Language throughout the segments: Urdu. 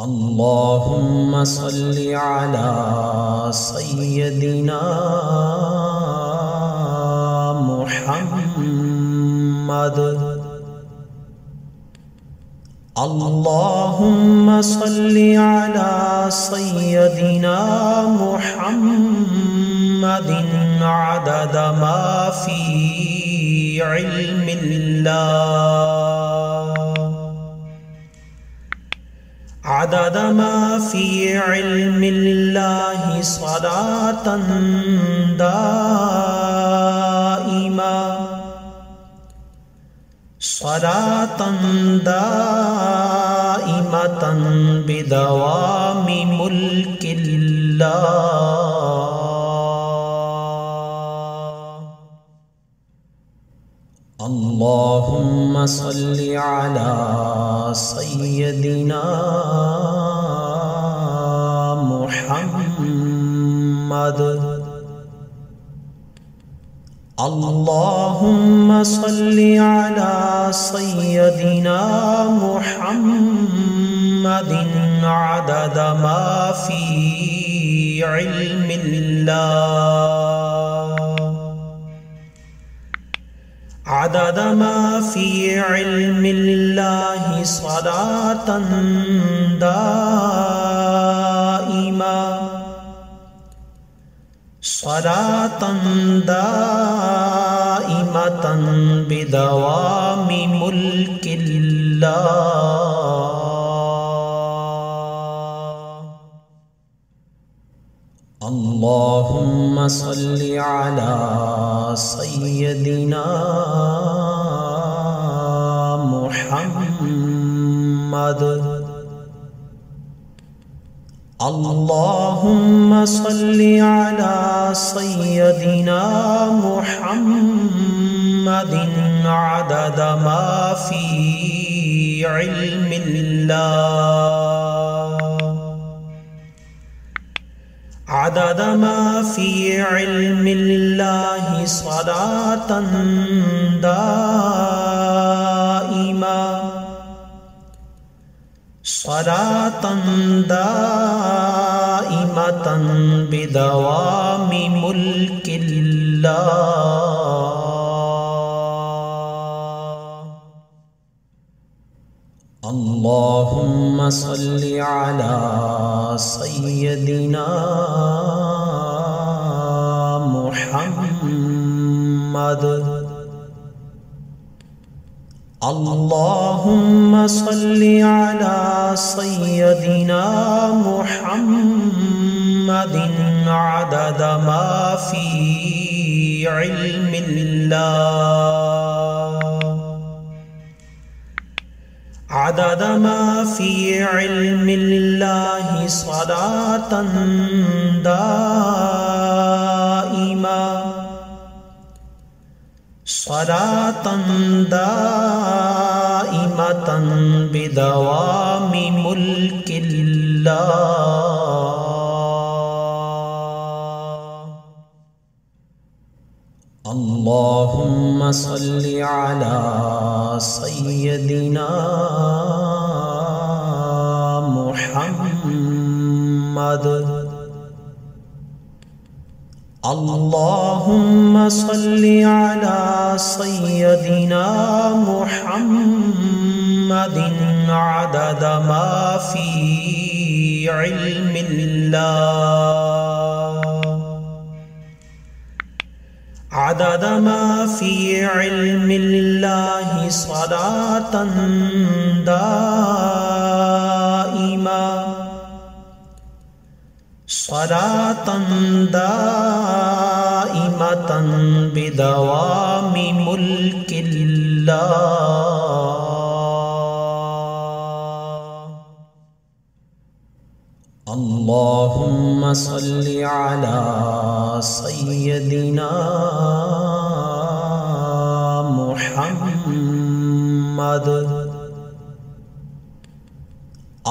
اللهم صل على سيدنا محمد. اللهم صل على سيدنا محمد عدد ما في علم الله، عدد ما في علم الله، صلاة دائمة، صلاة دائمة بدوام ملك الله. اللهم صل على سيدنا محمد. اللهم صل على سيدنا محمد عدد ما في علم الله، عدد ما في علم الله، صلاة دائمة، صلاة دائمة بدوام ملك الله. اللهم صل على سيدنا محمد. اللهم صل على سيدنا محمد عدد ما في علم الله، عدد ما في علم الله، صلاة دائمة، صلاة دائمة بدوام ملك الله. اللهم صل على سيدنا محمد. اللهم صل على سيدنا محمد عدد ما في علم الله، عدد ما في علم الله، صلاة دائمة، صلاة دائمة بدوام ملك الله. اللهم صل على سيدنا محمد. اللهم صل على سيدنا محمد عدد ما في علم الله، عدد ما في علم الله، صلاة دائمة، صلاة دائمة بدوام ملك الله. اللهم صل على سيدنا محمد.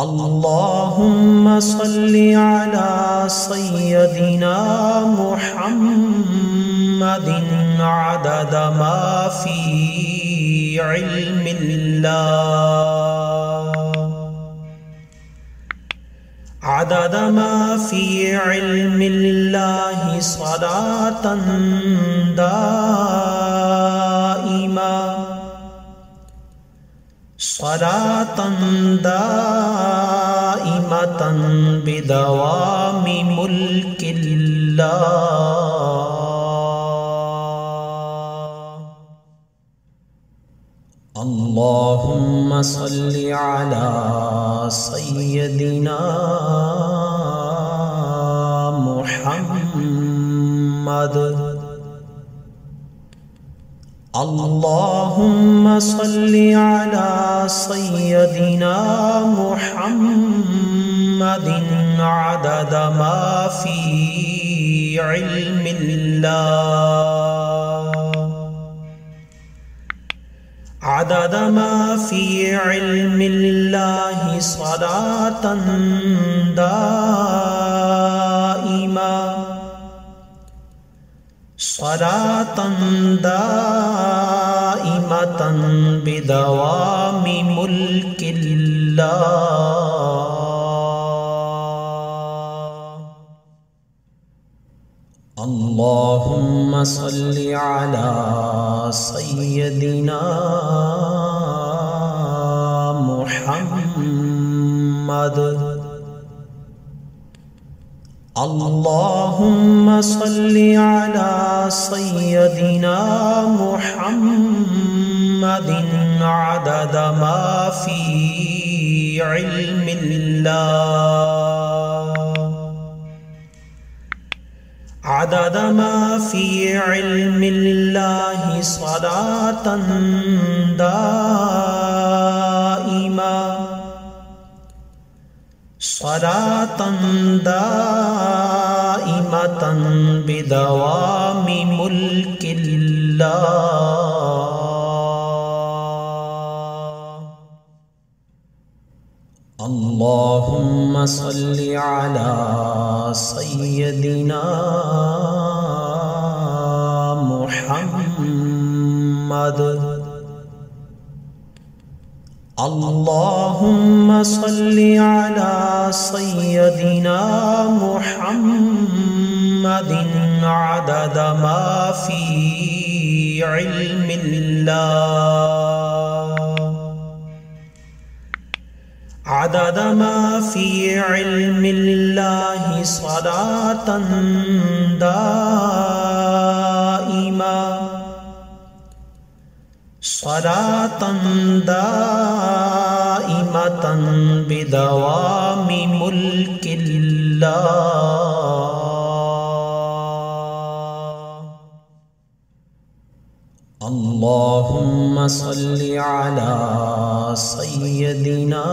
اللهم صل على سيدنا محمد عدد ما في علم الله، عدد ما في علم الله صلاة دائمة بدوام ملك الله. اللهم صل على سيدنا محمد. اللهم صل على سيدنا محمد عدد ما في علم الله. عدد ما في علم الله صلاة دائمة بدوام ملك الله. اللهم صل على سيدنا محمد. اللهم صل على سيدنا محمد عدد ما في علم الله. عدد ما في علم الله صلاة دائمة بدوام ملك الله. اللهم صل على سيدنا محمد. اللهم صل على سيدنا محمد عدد ما في علم الله. عدد ما في علم الله صلاة دائمة بدوام ملك الله. اللهم صل على سيدنا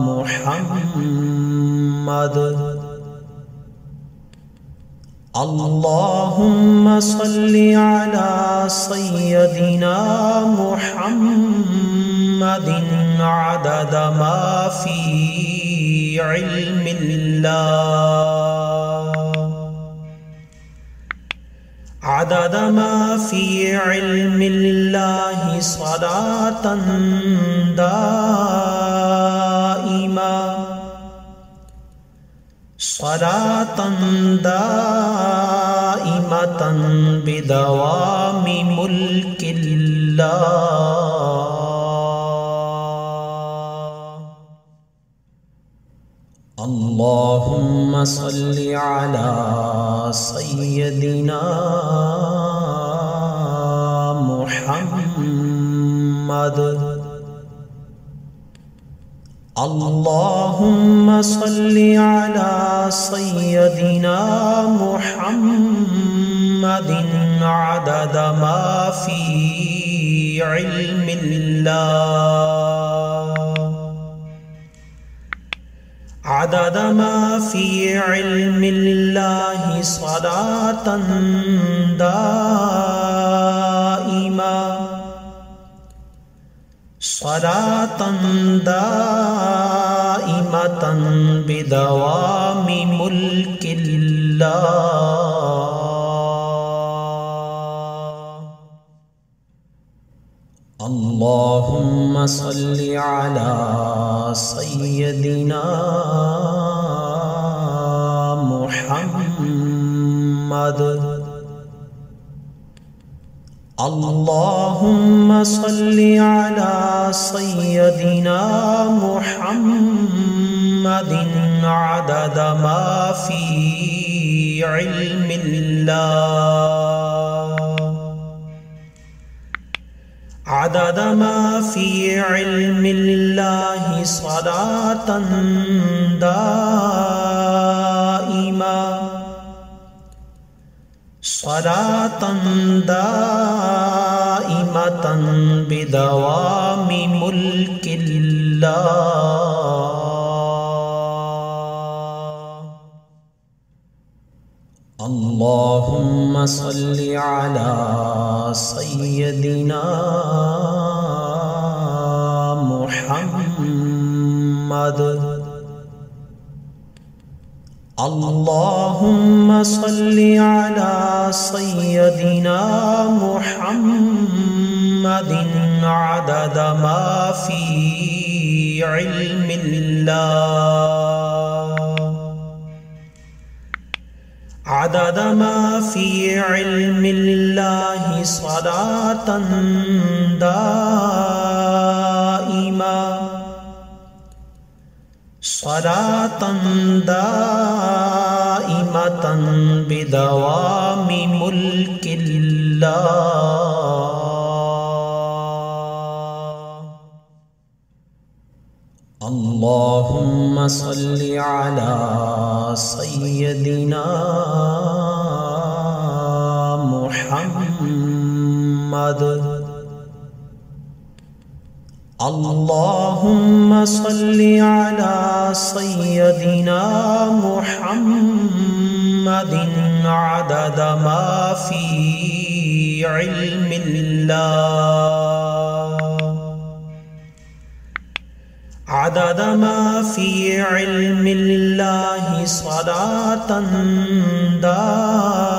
محمد. اللهم صل على سيدنا محمد عدد ما في علم الله. عدد ما في علم الله صلاة دائمة بدوام ملك الله. اللهم صل على سيدنا محمد. اللهم صل على سيدنا محمد عدد ما في علم الله. عدد ما في علم الله صلاة دائمة بدوام ملك الله. اللهم صل على سيدنا محمد اللهم صل على سيدنا محمد عدد ما في علم الله عدد ما في علم الله صلاة دائمة بدوام ملك الله اللهم صل على سيدنا محمد اللهم صل على سيدنا محمد عدد ما في علم الله عدد ما في علم الله صلاة دائمة بدوام ملك الله اللهم صل على سيدنا محمد اللهم صل على سيدنا محمد عدد ما في علم الله عدد ما في علم الله صلاة دائمة